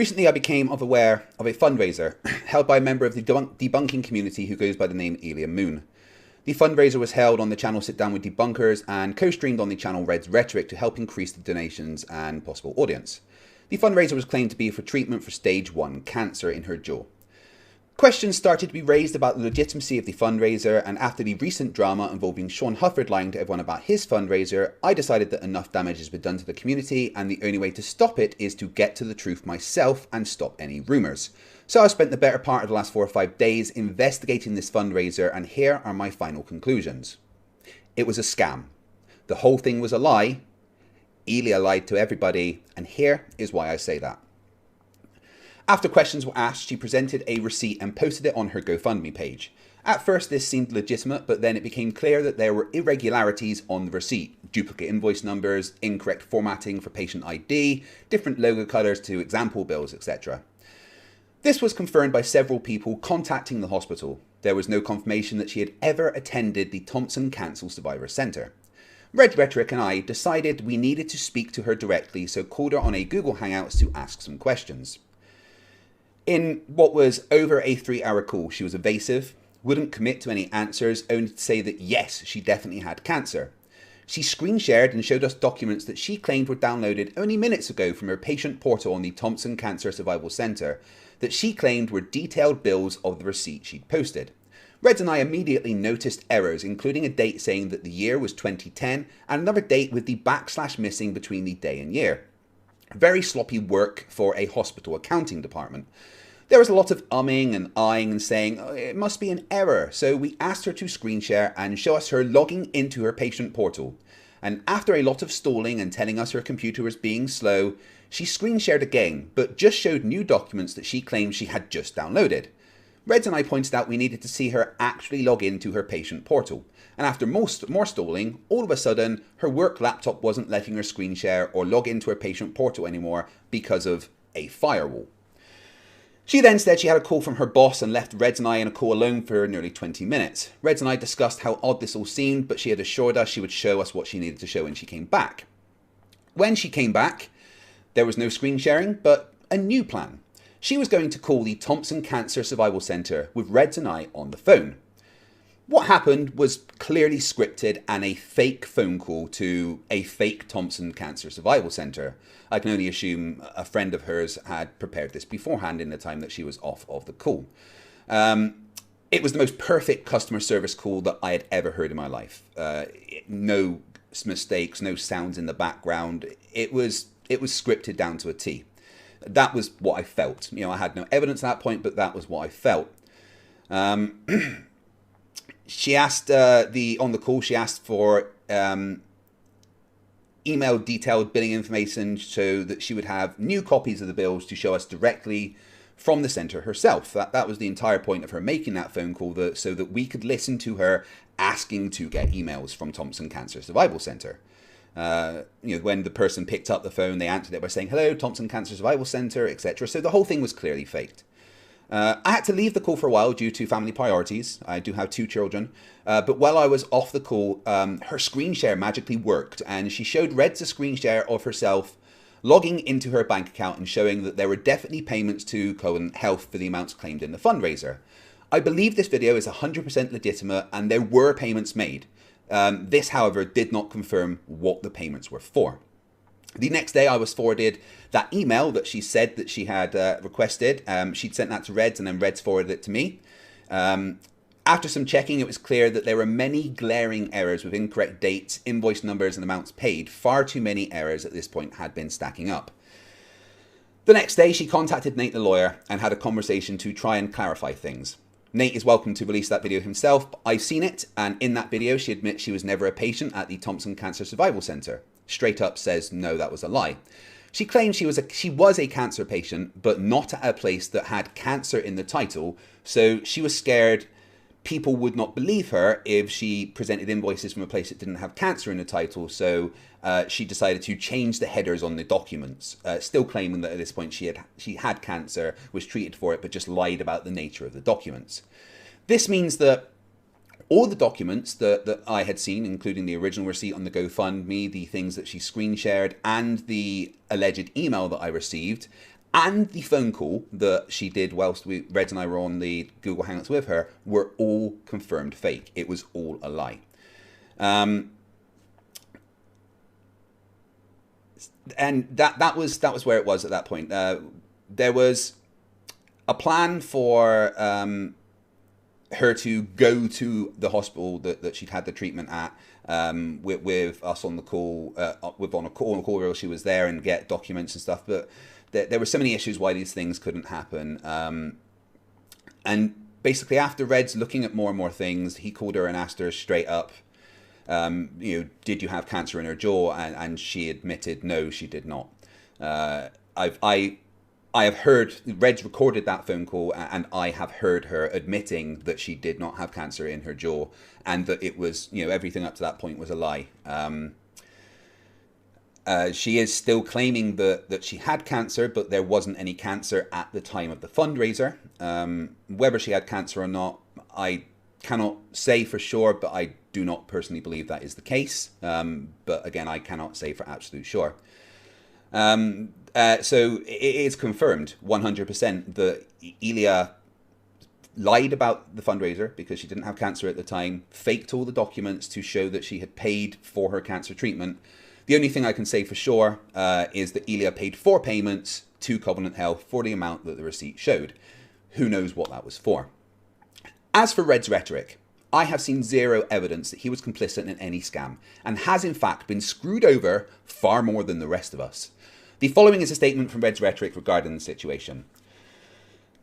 Recently, I became aware of a fundraiser held by a member of the debunking community who goes by the name Elia Moon. The fundraiser was held on the channel Sit Down with Debunkers and co-streamed on the channel Red's Rhetoric to help increase the donations and possible audience. The fundraiser was claimed to be for treatment for stage 1 cancer in her jaw. Questions started to be raised about the legitimacy of the fundraiser, and after the recent drama involving Sean Hufford lying to everyone about his fundraiser, I decided that enough damage has been done to the community and the only way to stop it is to get to the truth myself and stop any rumours. So I spent the better part of the last 4 or 5 days investigating this fundraiser, and here are my final conclusions. It was a scam. The whole thing was a lie. Elia lied to everybody, and here is why I say that. After questions were asked, she presented a receipt and posted it on her GoFundMe page. At first this seemed legitimate, but then it became clear that there were irregularities on the receipt. Duplicate invoice numbers, incorrect formatting for patient ID, different logo colours to example bills, etc. This was confirmed by several people contacting the hospital. There was no confirmation that she had ever attended the Thompson Cancer Survivor Centre. Red Rhetoric and I decided we needed to speak to her directly, so called her on a Google Hangouts to ask some questions. In what was over a 3-hour call, she was evasive, wouldn't commit to any answers, only to say that yes, she definitely had cancer. She screen shared and showed us documents that she claimed were downloaded only minutes ago from her patient portal on the Thompson Cancer Survival Centre, that she claimed were detailed bills of the receipt she'd posted. Reds and I immediately noticed errors, including a date saying that the year was 2010 and another date with the / missing between the day and year. Very sloppy work for a hospital accounting department. There was a lot of umming and eyeing and saying, oh, it must be an error, so we asked her to screen share and show us her logging into her patient portal. And after a lot of stalling and telling us her computer was being slow, she screen shared again, but just showed new documents that she claimed she had just downloaded. Reds and I pointed out we needed to see her actually log into her patient portal. And after more stalling, all of a sudden, her work laptop wasn't letting her screen share or log into her patient portal anymore because of a firewall. She then said she had a call from her boss and left Reds and I in a call alone for nearly 20 minutes. Reds and I discussed how odd this all seemed, but she had assured us she would show us what she needed to show when she came back. When she came back, there was no screen sharing, but a new plan. She was going to call the Thompson Cancer Survival Centre with Reds and I on the phone. What happened was clearly scripted and a fake phone call to a fake Thompson Cancer Survival Centre. I can only assume a friend of hers had prepared this beforehand in the time that she was off of the call. It was the most perfect customer service call that I had ever heard in my life. No mistakes, no sounds in the background. It was scripted down to a T. That was what I felt. I had no evidence at that point, but that was what I felt. She asked on the call. She asked for email detailed billing information so that she would have new copies of the bills to show us directly from the centre herself. That was the entire point of her making that phone call, so that we could listen to her asking to get emails from Thompson Cancer Survival Centre. When the person picked up the phone, they answered it by saying, hello, Thompson Cancer Survival Centre, etc. So the whole thing was clearly faked. I had to leave the call for a while due to family priorities. I do have 2 children. But while I was off the call, her screen share magically worked, and she showed Reds a screen share of herself logging into her bank account and showing that there were definitely payments to Cohen Health for the amounts claimed in the fundraiser. I believe this video is 100% legitimate and there were payments made. This, however, did not confirm what the payments were for. The next day I was forwarded that email that she said that she had requested. She'd sent that to Reds and then Reds forwarded it to me. After some checking, it was clear that there were many glaring errors with incorrect dates, invoice numbers and amounts paid. Far too many errors at this point had been stacking up. The next day she contacted Nate the lawyer and had a conversation to try and clarify things. Nate is welcome to release that video himself, but I've seen it, and in that video she admits she was never a patient at the Thompson Cancer Survival Centre. Straight up says no, that was a lie. She claimed she was a cancer patient, but not at a place that had cancer in the title, so she was scared people would not believe her if she presented invoices from a place that didn't have cancer in the title, so she decided to change the headers on the documents, still claiming that at this point she had cancer, was treated for it, but just lied about the nature of the documents. This means that all the documents that I had seen, including the original receipt on the GoFundMe, the things that she screen shared, and the alleged email that I received, and the phone call that she did whilst Reds and I were on the Google Hangouts with her were all confirmed fake. It was all a lie. And that was where it was at that point. There was a plan for her to go to the hospital that she'd had the treatment at, with us on the call, on a call where she was there, and get documents and stuff. But there were so many issues why these things couldn't happen. And basically, after Reds looking at more and more things, he called her and asked her straight up, did you have cancer in her jaw? And she admitted, no, she did not. I have heard, Reds recorded that phone call, and I have heard her admitting that she did not have cancer in her jaw, and that it was, everything up to that point was a lie. She is still claiming that she had cancer, but there wasn't any cancer at the time of the fundraiser. Whether she had cancer or not, I cannot say for sure, but I do not personally believe that is the case. But again, I cannot say for absolute sure. So it is confirmed 100% that Elia lied about the fundraiser because she didn't have cancer at the time, faked all the documents to show that she had paid for her cancer treatment. The only thing I can say for sure is that Elia paid 4 payments to Covenant Health for the amount that the receipt showed. Who knows what that was for? As for Red's rhetoric, I have seen zero evidence that he was complicit in any scam, and has in fact been screwed over far more than the rest of us. The following is a statement from Red's rhetoric regarding the situation.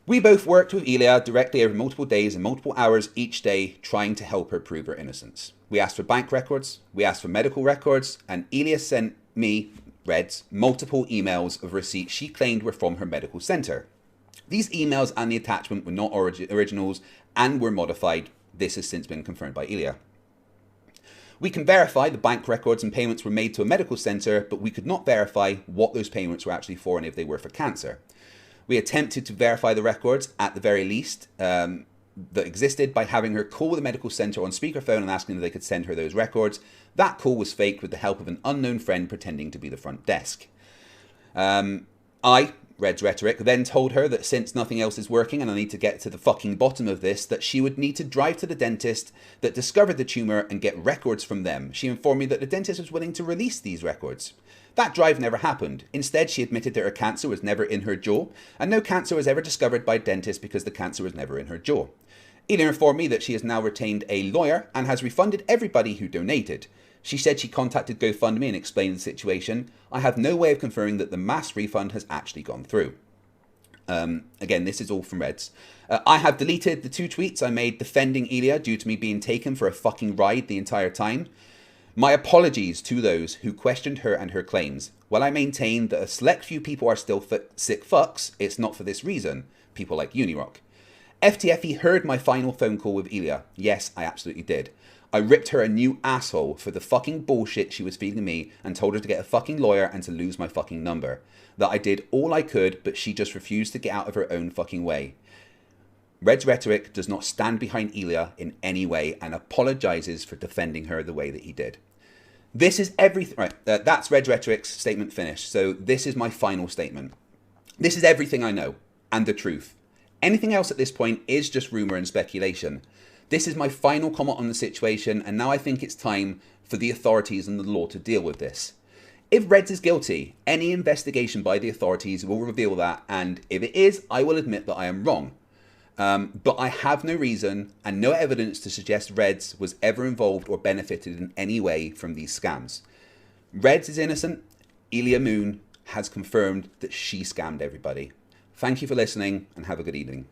We both worked with Elia directly over multiple days and multiple hours each day, trying to help her prove her innocence. We asked for bank records, we asked for medical records, and Elia sent me, Reds, multiple emails of receipts she claimed were from her medical centre. These emails and the attachment were not originals and were modified. This has since been confirmed by Elia. We can verify the bank records and payments were made to a medical centre, but we could not verify what those payments were actually for and if they were for cancer. We attempted to verify the records, at the very least, that existed by having her call the medical centre on speakerphone and asking if they could send her those records. That call was faked with the help of an unknown friend pretending to be the front desk. Red's rhetoric, then told her that since nothing else is working and I need to get to the fucking bottom of this, that she would need to drive to the dentist that discovered the tumour and get records from them. She informed me that the dentist was willing to release these records. That drive never happened. Instead, she admitted that her cancer was never in her jaw, and no cancer was ever discovered by dentists because the cancer was never in her jaw. Elia informed me that she has now retained a lawyer and has refunded everybody who donated. She said she contacted GoFundMe and explained the situation. I have no way of confirming that the mass refund has actually gone through. Again, this is all from Reds. I have deleted the 2 tweets I made defending Elia due to me being taken for a fucking ride the entire time. My apologies to those who questioned her and her claims. While I maintain that a select few people are still sick fucks, it's not for this reason. People like Unirock. FTFE heard my final phone call with Elia. Yes, I absolutely did. I ripped her a new asshole for the fucking bullshit she was feeding me and told her to get a fucking lawyer and to lose my fucking number. That I did all I could, but she just refused to get out of her own fucking way. Red's rhetoric does not stand behind Elia in any way and apologises for defending her the way that he did. This is everything. Right, that's Red's rhetoric's statement finished. So this is my final statement. This is everything I know and the truth. Anything else at this point is just rumour and speculation. This is my final comment on the situation, and now I think it's time for the authorities and the law to deal with this. If Reds is guilty, any investigation by the authorities will reveal that, and if it is, I will admit that I am wrong. But I have no reason and no evidence to suggest Reds was ever involved or benefited in any way from these scams. Reds is innocent. Elia Moon has confirmed that she scammed everybody. Thank you for listening and have a good evening.